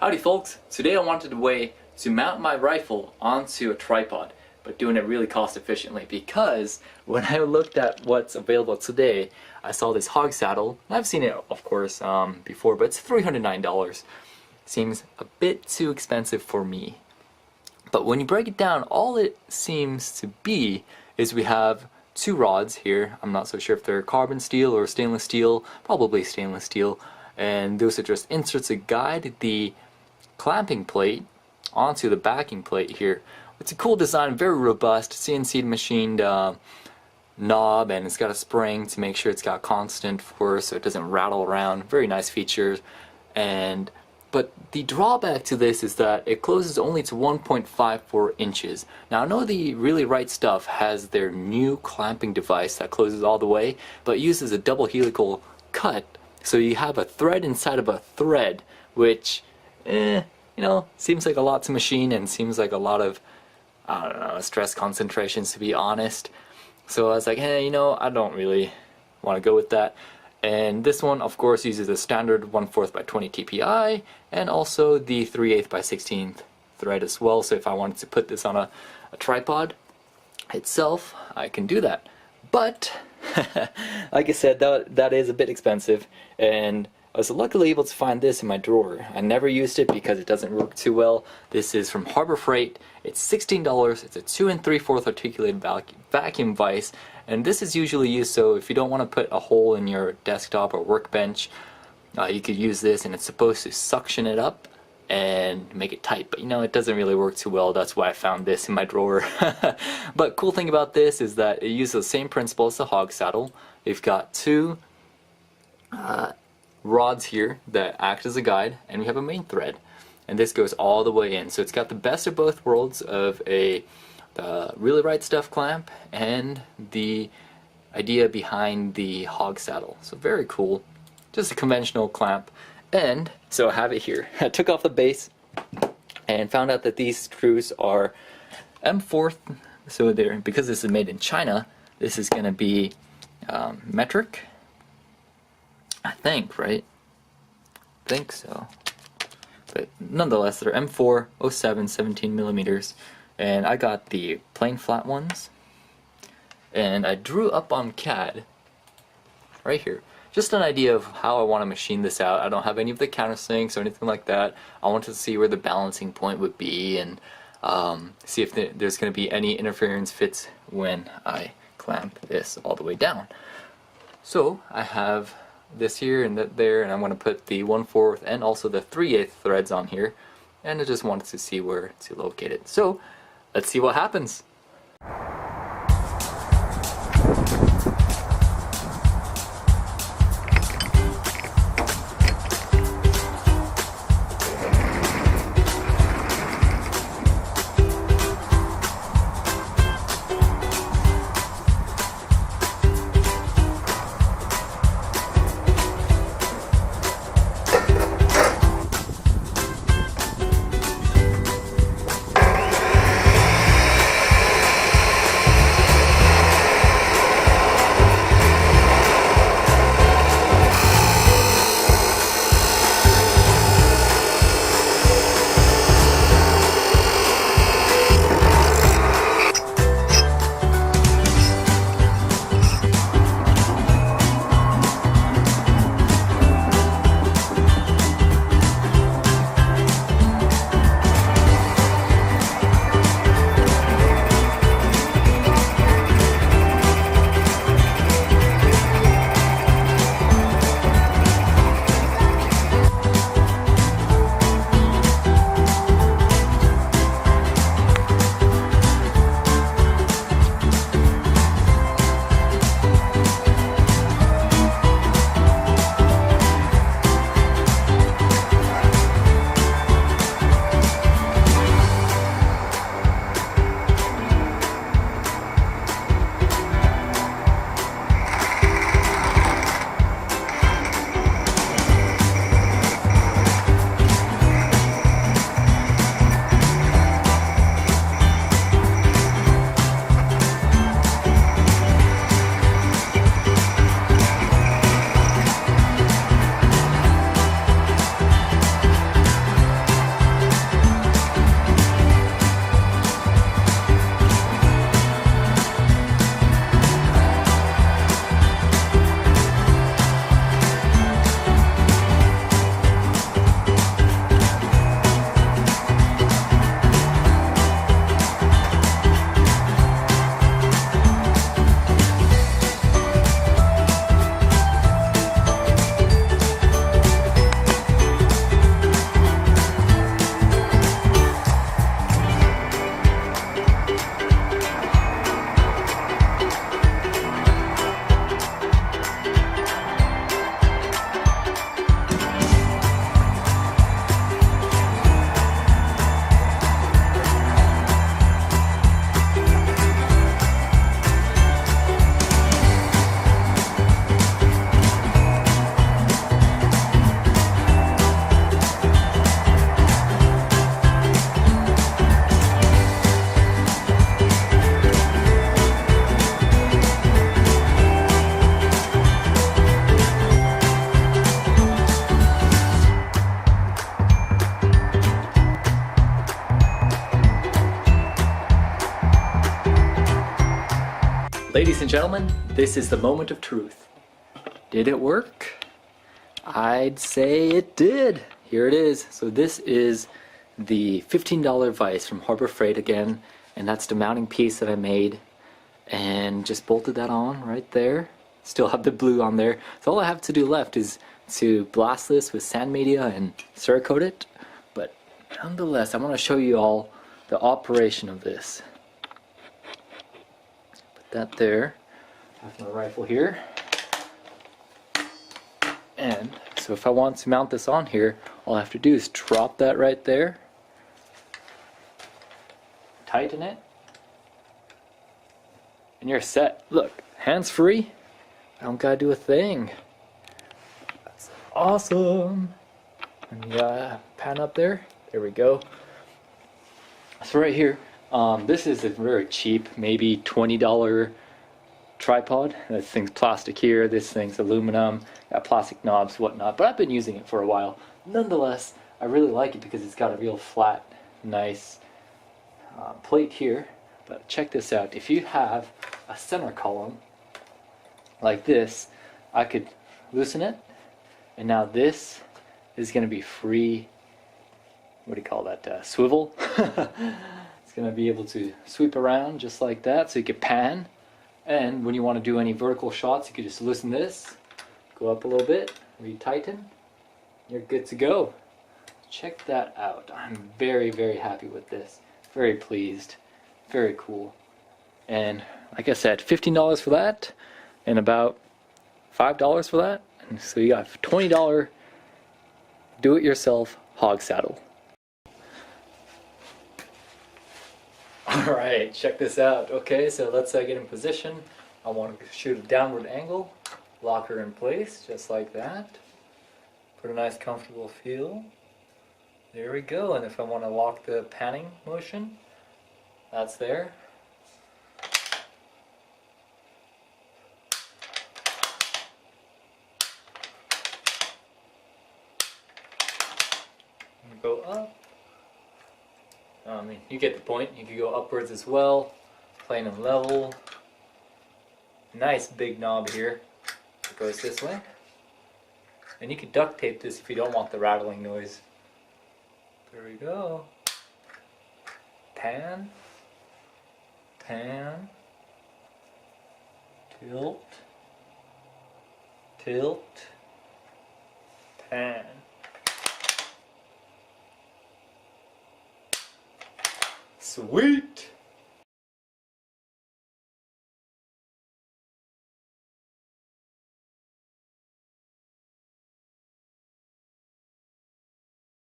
Howdy folks, today I wanted a way to mount my rifle onto a tripod, but doing it really cost efficiently, because when I looked at what's available today, I saw this hog saddle. I've seen it of course before, but it's $309. Seems a bit too expensive for me. But when you break it down, all it seems to be is we have two rods here. I'm not so sure if they're carbon steel or stainless steel, probably stainless steel, and those are just inserts to guide the clamping plate onto the backing plate here. It's a cool design, very robust, CNC machined knob, and it's got a spring to make sure it's got constant force so it doesn't rattle around. Very nice features. But the drawback to this is that it closes only to 1.54 inches. Now I know the Really Right Stuff has their new clamping device that closes all the way, but uses a double helical cut, so you have a thread inside of a thread, which you know, seems like a lot to machine and seems like a lot of, I don't know, stress concentrations, to be honest. So I was like, hey, you know, I don't really want to go with that. And this one, of course, uses a standard 1/4 by 20 TPI and also the 3/8 by 16 thread as well. So if I wanted to put this on a tripod itself, I can do that. But like I said, that is a bit expensive, and I was luckily able to find this in my drawer. I never used it because it doesn't work too well. This is from Harbor Freight. It's $16. It's a 2 3/4 articulated vacuum vise, and this is usually used so if you don't want to put a hole in your desktop or workbench, you could use this, and it's supposed to suction it up and make it tight, but you know, it doesn't really work too well. That's why I found this in my drawer. But cool thing about this is that it uses the same principle as the hog saddle. We've got two rods here that act as a guide, and we have a main thread, and this goes all the way in. So it's got the best of both worlds of the Really Right Stuff clamp and the idea behind the hog saddle. So very cool. Just a conventional clamp. And so I have it here. I took off the base and found out that these screws are M4. So they're, because this is made in China, this is going to be metric, I think, right? I think so. But nonetheless, they're M4 07 17 millimeters, and I got the plain flat ones, and I drew up on CAD right here just an idea of how I want to machine this out. I don't have any of the countersinks or anything like that. I wanted to see where the balancing point would be, and see if there's going to be any interference fits when I clamp this all the way down. So I have this here and that there, and I'm going to put the 1/4 and also the 3/8 threads on here, and I just wanted to see where to locate it. So let's see what happens. Ladies and gentlemen, this is the moment of truth. Did it work? I'd say it did. Here it is. So this is the $15 vise from Harbor Freight again, and that's the mounting piece that I made and just bolted that on right there. Still have the blue on there. So all I have to do left is to blast this with sand media and Cerakote it. But nonetheless, I want to show you all the operation of this. Put that there. I have my rifle here. And so if I want to mount this on here, all I have to do is drop that right there, tighten it, and you're set. Look, hands free. I don't gotta do a thing. That's awesome. And yeah, pan up there. There we go. So right here, this is a very cheap, maybe $20 tripod. This thing's plastic here, this thing's aluminum, got plastic knobs, whatnot, but I've been using it for a while. Nonetheless, I really like it because it's got a real flat, nice plate here. But check this out, if you have a center column like this, I could loosen it, and now this is going to be free, what do you call that, swivel. It's going to be able to sweep around just like that, so you can pan. And when you want to do any vertical shots, you can just loosen this, go up a little bit, retighten, you're good to go. Check that out. I'm very, very happy with this. Very pleased. Very cool. And like I said, $15 for that, and about $5 for that. And so you got a $20 do-it-yourself hog saddle. Alright, check this out. Okay, so let's get in position. I want to shoot a downward angle, lock her in place, just like that. Put a nice comfortable feel. There we go, and if I want to lock the panning motion, that's there. And go up. I mean, you get the point. You can go upwards as well, plain and level. Nice big knob here. It goes this way. And you can duct tape this if you don't want the rattling noise. There we go. Pan. Pan. Tilt. Tilt. Pan. Sweet!